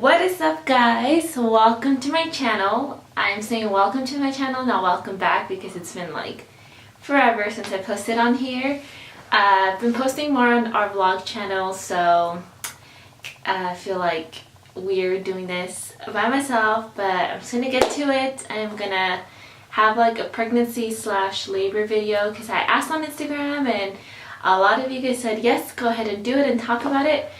What is up, guys? Welcome to my channel. I'm saying welcome to my channel, not welcome back, because it's been like forever since I posted on here. I've been posting more on our vlog channel, so I feel like weird doing this by myself, but I'm just gonna get to it. I'm gonna have like a pregnancy / labor video because I asked on Instagram and a lot of you guys said yes, go ahead and do it and talk about it.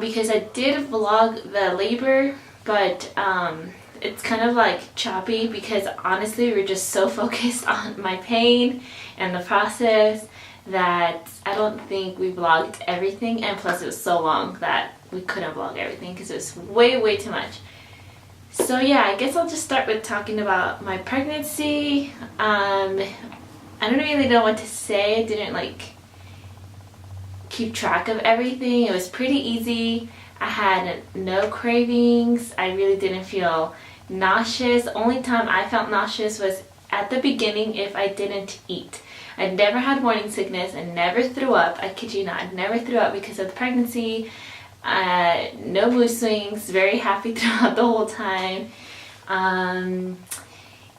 Because I did vlog the labor, but it's kind of like choppy because honestly we're just so focused on my pain and the process that I don't think we vlogged everything, and plus it was so long that we couldn't vlog everything because it was way too much. So yeah, I guess I'll just start with talking about my pregnancy. I don't really know what to say. I didn't like keep track of everything. It was pretty easy. I had no cravings. I really didn't feel nauseous. Only time I felt nauseous was at the beginning if I didn't eat. I never had morning sickness and never threw up. I kid you not, I never threw up because of the pregnancy. No mood swings, very happy throughout the whole time.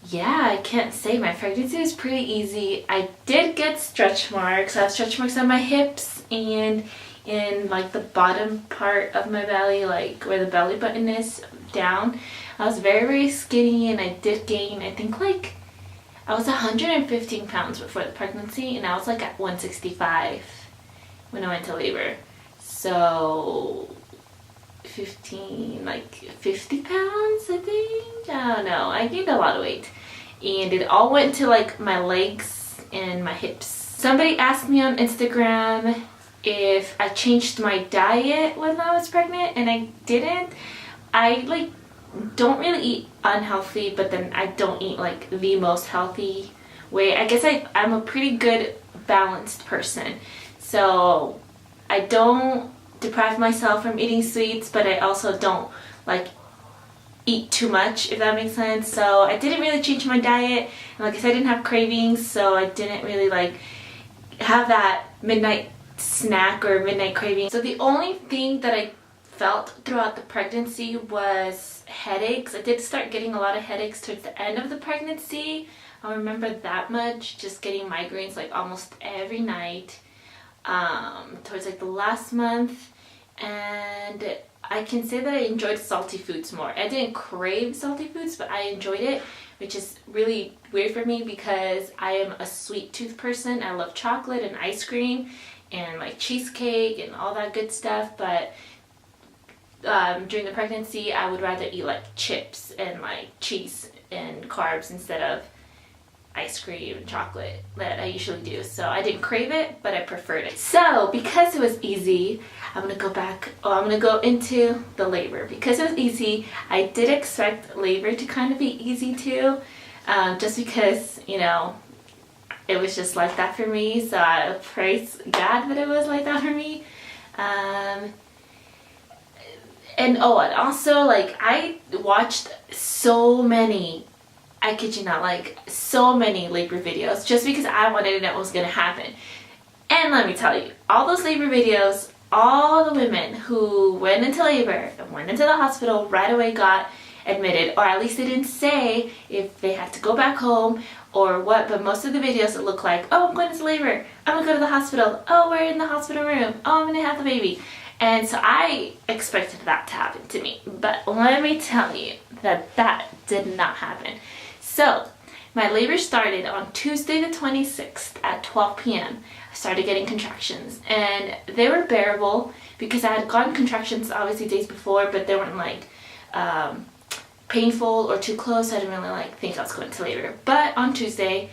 Yeah, I can't say. My pregnancy was pretty easy. I did get stretch marks. I have stretch marks on my hips and in like the bottom part of my belly, like where the belly button is down. I was very skinny and I did gain, I think like, I was 115 pounds before the pregnancy and I was like at 165 when I went to labor. So 50 pounds, I think. I don't know. I gained a lot of weight and it all went to like my legs and my hips. Somebody asked me on Instagram if I changed my diet when I was pregnant, and I didn't. I like don't really eat unhealthy, but then I don't eat like the most healthy way. I guess I'm a pretty good balanced person, so I don't deprive myself from eating sweets, but I also don't like eat too much, if that makes sense. So I didn't really change my diet, and like I said, I didn't have cravings, so I didn't really like have that midnight snack or midnight craving. So the only thing that I felt throughout the pregnancy was headaches. I did start getting a lot of headaches towards the end of the pregnancy. I remember that much, just getting migraines like almost every night towards like the last month. And I can say that I enjoyed salty foods more. I didn't crave salty foods, but I enjoyed it, which is really weird for me because I am a sweet tooth person. I love chocolate and ice cream and like cheesecake and all that good stuff, but during the pregnancy I would rather eat like chips and like cheese and carbs instead of ice cream and chocolate that I usually do. So I didn't crave it, but I preferred it. So because it was easy, I'm gonna go into the labor. Because it was easy, I did expect labor to kind of be easy too, just because, you know, it was just like that for me. So I praise God that it was like that for me. And also like I watched so many, I kid you not, like so many labor videos just because I wanted to know what was going to happen. And let me tell you, all those labor videos, all the women who went into labor and went into the hospital right away got admitted, or at least they didn't say if they had to go back home or what, but most of the videos it looked like, oh, I'm going into labor, I'm gonna go to the hospital, oh, we're in the hospital room, oh, I'm gonna have the baby. And so I expected that to happen to me, but let me tell you that that did not happen. So my labor started on Tuesday the 26th at 12 p.m. I started getting contractions and they were bearable because I had gotten contractions obviously days before, but they weren't like painful or too close. I didn't really like think I was going to labor. But on Tuesday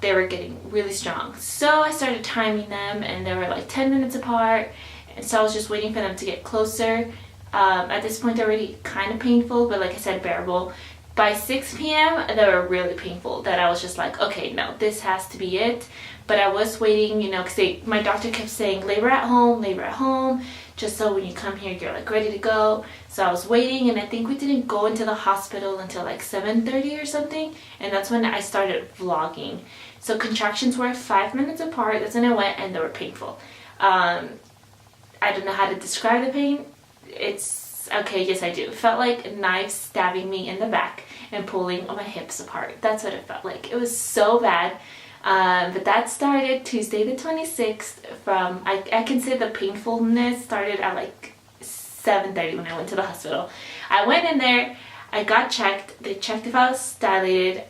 they were getting really strong. So I started timing them and they were like 10 minutes apart. And so I was just waiting for them to get closer. At this point they're already kind of painful, but like I said, bearable. By 6 p.m. they were really painful that I was just like, okay, no, this has to be it. But I was waiting, you know, because my doctor kept saying labor at home, just so when you come here you're like ready to go. So I was waiting, and I think we didn't go into the hospital until like 7:30 or something, and that's when I started vlogging. So contractions were 5 minutes apart. That's when I went, and they were painful. I don't know how to describe the pain. It's Okay, yes I do. It felt like a knife stabbing me in the back and pulling my hips apart. That's what it felt like. It was so bad. But that started Tuesday the 26th from, I can say the painfulness started at like 7:30 when I went to the hospital. I went in there, I got checked. They checked if I was dilated.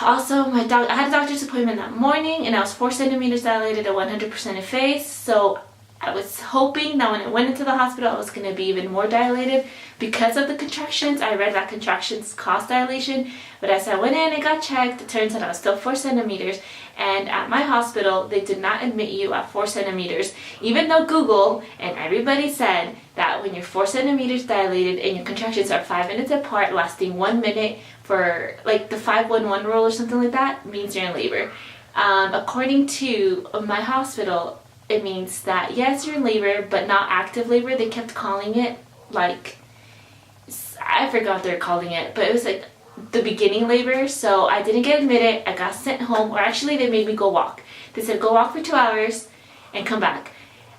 Also, I had a doctor's appointment that morning and I was 4 centimeters dilated at 100% effaced. So I was hoping that when I went into the hospital I was going to be even more dilated because of the contractions. I read that contractions cause dilation, but as I went in and got checked, it turns out I was still 4 centimeters, and at my hospital they did not admit you at 4 centimeters, even though Google and everybody said that when you're 4 centimeters dilated and your contractions are 5 minutes apart lasting 1 minute, for like the 5-1-1 rule or something like that, means you're in labor. According to my hospital, it means that yes, you're in labor, but not active labor. They kept calling it like, I forgot what they're calling it, but it was like the beginning labor. So I didn't get admitted. I got sent home, or actually they made me go walk. They said go walk for 2 hours and come back.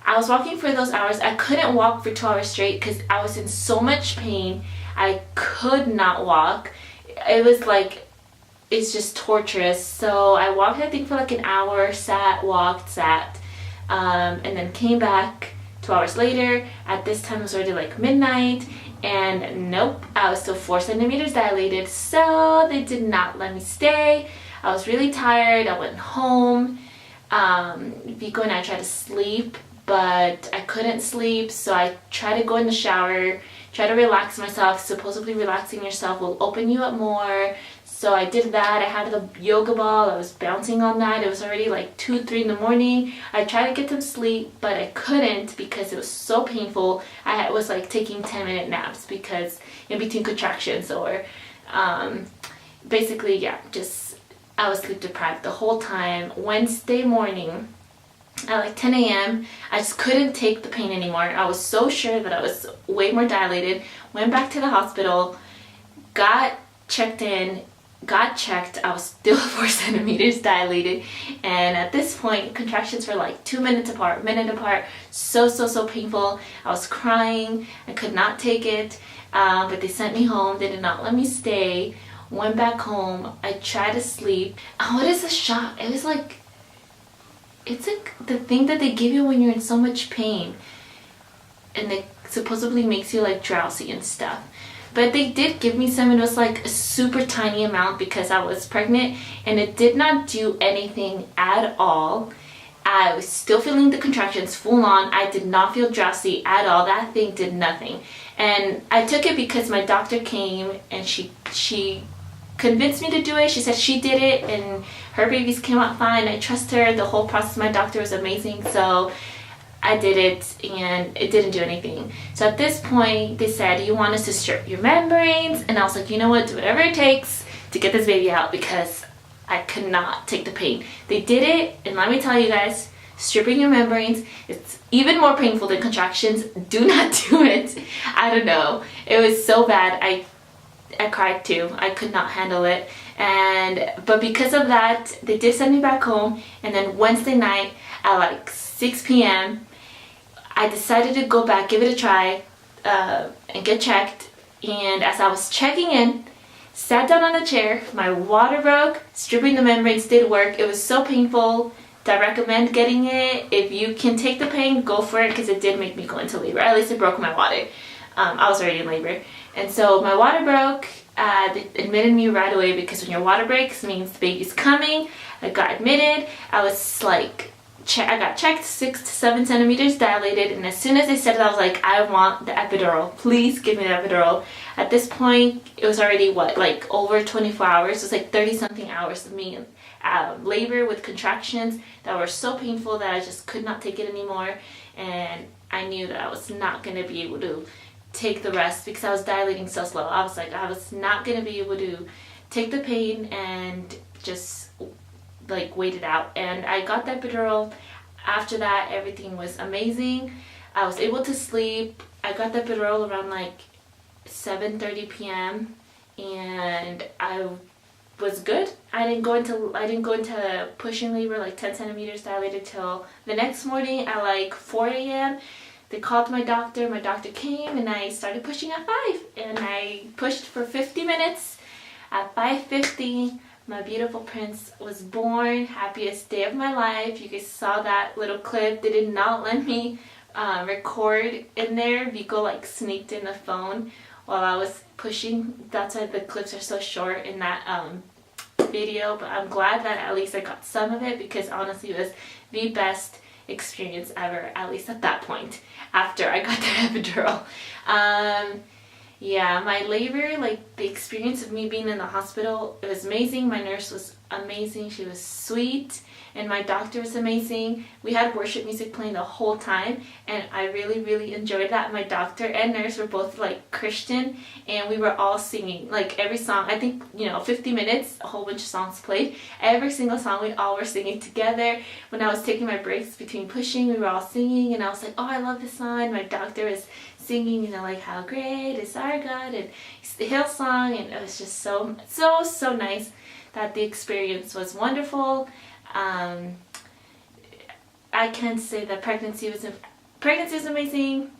I was walking for those hours. I couldn't walk for 2 hours straight because I was in so much pain. I could not walk. It was like, it's just torturous. So I walked, I think, for like an hour, walked, sat, and then came back 2 hours later. At this time it was already like midnight, and nope, I was still 4 centimeters dilated, so they did not let me stay. I was really tired. I went home. Vico and I tried to sleep, but I couldn't sleep, so I tried to go in the shower, try to relax myself. Supposedly relaxing yourself will open you up more. So I did that. I had the yoga ball. I was bouncing on that. It was already like 2, 3 in the morning. I tried to get some sleep, but I couldn't because it was so painful. I was like taking 10-minute naps because in between contractions, or basically, yeah, just I was sleep deprived the whole time. Wednesday morning at like 10 a.m. I just couldn't take the pain anymore. I was so sure that I was way more dilated. Went back to the hospital, got checked in, got checked. I was still 4 centimeters dilated, and at this point contractions were like 2 minutes apart, minute apart. So painful. I was crying. I could not take it, but they sent me home. They did not let me stay. Went back home. I tried to sleep. What is a shot? It was like, it's like the thing that they give you when you're in so much pain, and it supposedly makes you like drowsy and stuff. But they did give me some. It was like a super tiny amount because I was pregnant, and it did not do anything at all. I was still feeling the contractions full on. I did not feel drowsy at all. That thing did nothing. And I took it because my doctor came and she convinced me to do it. She said she did it and her babies came out fine. I trust her. The whole process, my doctor was amazing. So I did it and it didn't do anything. So at this point they said, you want us to strip your membranes? And I was like, you know what, do whatever it takes to get this baby out because I could not take the pain. They did it, and let me tell you guys, stripping your membranes, it's even more painful than contractions. Do not do it. I don't know. It was so bad. I cried too. I could not handle it. But because of that, they did send me back home. And then Wednesday night at like 6 p.m. I decided to go back, give it a try, and get checked. And as I was checking in, sat down on the chair, my water broke. Stripping the membranes did work. It was so painful. I recommend getting it. If you can take the pain, go for it, because it did make me go into labor. At least it broke my water. I was already in labor. And so my water broke. They admitted me right away because when your water breaks, it means the baby's coming. I got admitted. I was like, I got checked, 6 to 7 centimeters dilated, and as soon as they said it, I was like, I want the epidural. Please give me the epidural. At this point, it was already what, like over 24 hours. It was like 30 something hours of me in labor with contractions that were so painful that I just could not take it anymore. And I knew that I was not going to be able to take the rest because I was dilating so slow. I was like, I was not going to be able to take the pain and just like wait it out. And I got the epidural. After that, everything was amazing. I was able to sleep. I got the epidural around like 7:30 p.m. and I was good. I didn't go into pushing labor like 10 centimeters dilated till the next morning at like 4 a.m. they called my doctor. My doctor came and I started pushing at 5, and I pushed for 50 minutes. At 5:50, my beautiful prince was born. Happiest day of my life. You guys saw that little clip. They did not let me record in there. Vico like sneaked in the phone while I was pushing. That's why the clips are so short in that video, but I'm glad that at least I got some of it, because honestly it was the best experience ever, at least at that point, after I got the epidural. Yeah, my labor, like the experience of me being in the hospital, it was amazing. My nurse was amazing. She was sweet, and my doctor was amazing. We had worship music playing the whole time, and I really enjoyed that. My doctor and nurse were both like Christian, and we were all singing like every song. I think, 50 minutes, a whole bunch of songs played. Every single song we all were singing together. When I was taking my breaks between pushing, we were all singing, and I was like, oh, I love this song. And my doctor was singing, like how great is our God, and the Hillsong, and it was just so nice. That the experience was wonderful. I can't say that pregnancy was amazing.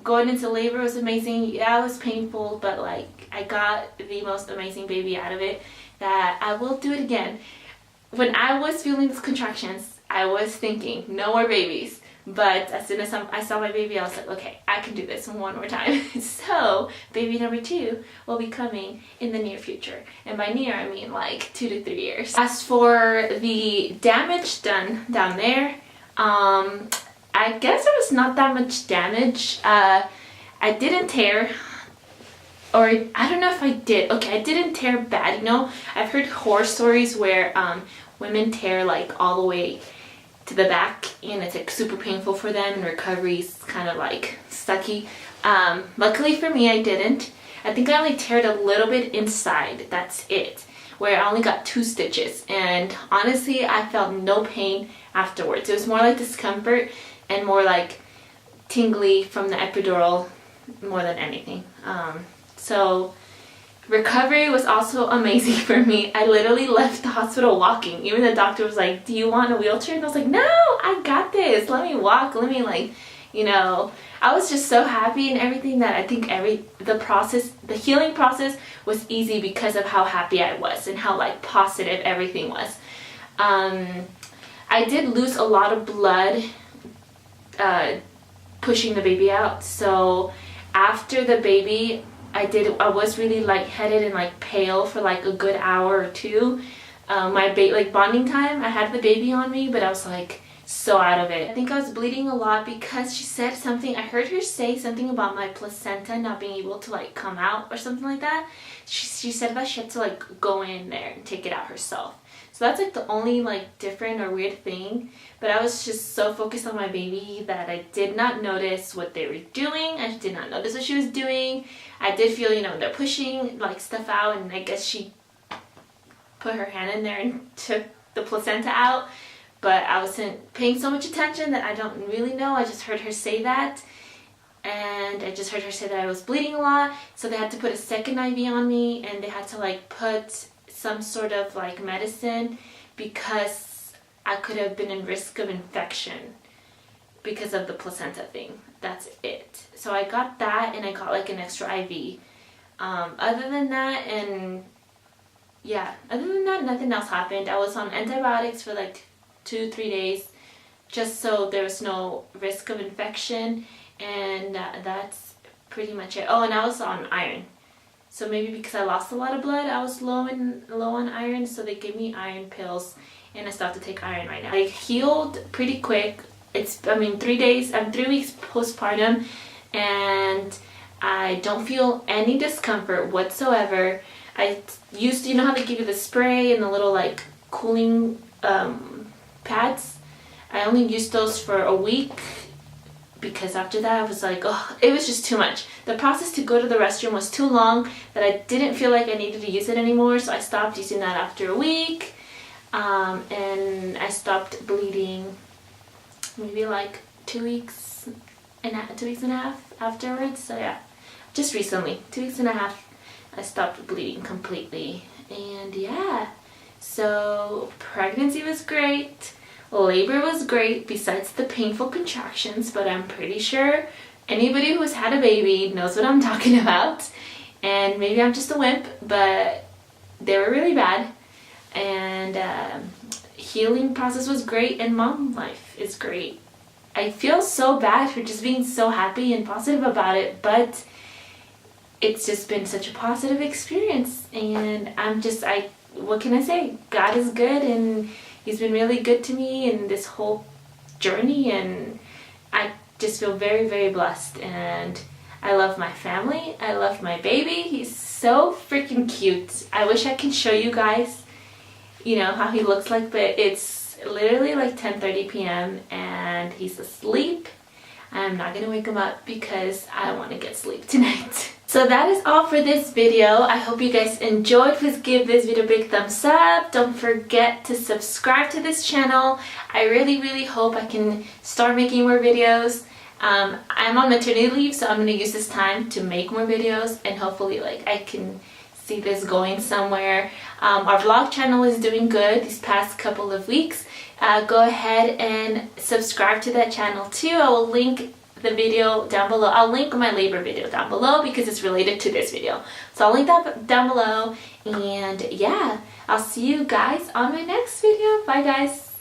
Going into labor was amazing. Yeah, it was painful, but like I got the most amazing baby out of it, that I will do it again. When I was feeling these contractions, I was thinking no more babies. But as soon as I saw my baby, I was like, okay, I can do this one more time. So baby number 2 will be coming in the near future. And by near, I mean like 2 to 3 years. As for the damage done down there, I guess there was not that much damage. I didn't tear, or I don't know if I did. Okay, I didn't tear bad. I've heard horror stories where women tear like all the way to the back, and it's like super painful for them, and recovery's kind of like sucky. Luckily for me, I didn't. I think I only teared a little bit inside, that's it, where I only got 2 stitches, and honestly I felt no pain afterwards. It was more like discomfort and more like tingly from the epidural more than anything. So recovery was also amazing for me. I literally left the hospital walking. Even the doctor was like, do you want a wheelchair? And I was like, no, I got this. Let me walk. Let me I was just so happy and everything, that I think the healing process was easy because of how happy I was and how like positive everything was. I did lose a lot of blood pushing the baby out. So after the baby, I was really lightheaded and like pale for like a good hour or 2. My bonding time, I had the baby on me, but I was like so out of it. I think I was bleeding a lot because she said something. I heard her say something about my placenta not being able to like come out or something like that. She said that she had to like go in there and take it out herself. So that's like the only like different or weird thing. But I was just so focused on my baby that I did not notice what they were doing. I did not notice what she was doing. I did feel, they're pushing like stuff out, and I guess she put her hand in there and took the placenta out. But I wasn't paying so much attention that I don't really know. I just heard her say that. And I just heard her say that I was bleeding a lot. So they had to put a second IV on me, and they had to like put some sort of like medicine because I could have been in risk of infection because of the placenta thing. That's it. So I got that, and I got like an extra IV. Other than that, nothing else happened. I was on antibiotics for like 2-3 days just so there was no risk of infection, and that's pretty much it. Oh, and I was on iron. So maybe because I lost a lot of blood, I was low on iron, so they gave me iron pills, and I still have to take iron right now. I healed pretty quick. 3 days, I'm 3 weeks postpartum, and I don't feel any discomfort whatsoever. I used to, how they give you the spray and the little like cooling pads. I only used those for a week, because after that I was like, oh, it was just too much. The process to go to the restroom was too long that I didn't feel like I needed to use it anymore, so I stopped using that after a week. And I stopped bleeding maybe like 2 weeks and a half afterwards. So yeah, just recently, 2 weeks and a half, I stopped bleeding completely. And yeah, so pregnancy was great. Labor was great besides the painful contractions, but I'm pretty sure anybody who's had a baby knows what I'm talking about. And maybe I'm just a wimp, but they were really bad. And healing process was great, and mom life is great. I feel so bad for just being so happy and positive about it, but it's just been such a positive experience. And what can I say? God is good, and he's been really good to me in this whole journey, and I just feel very, very blessed. And I love my family. I love my baby. He's so freaking cute. I wish I can show you guys, how he looks like, but it's literally like 10:30 p.m. and he's asleep. I'm not gonna wake him up because I want to get sleep tonight. So that is all for this video. I hope you guys enjoyed. Please give this video a big thumbs up. Don't forget to subscribe to this channel. I really, really hope I can start making more videos. I'm on maternity leave, so I'm going to use this time to make more videos, and hopefully I can see this going somewhere. Our vlog channel is doing good these past couple of weeks. Go ahead and subscribe to that channel too. I will link the video down below. I'll link my labor video down below because it's related to this video. So I'll link that down below, and yeah, I'll see you guys on my next video. Bye guys.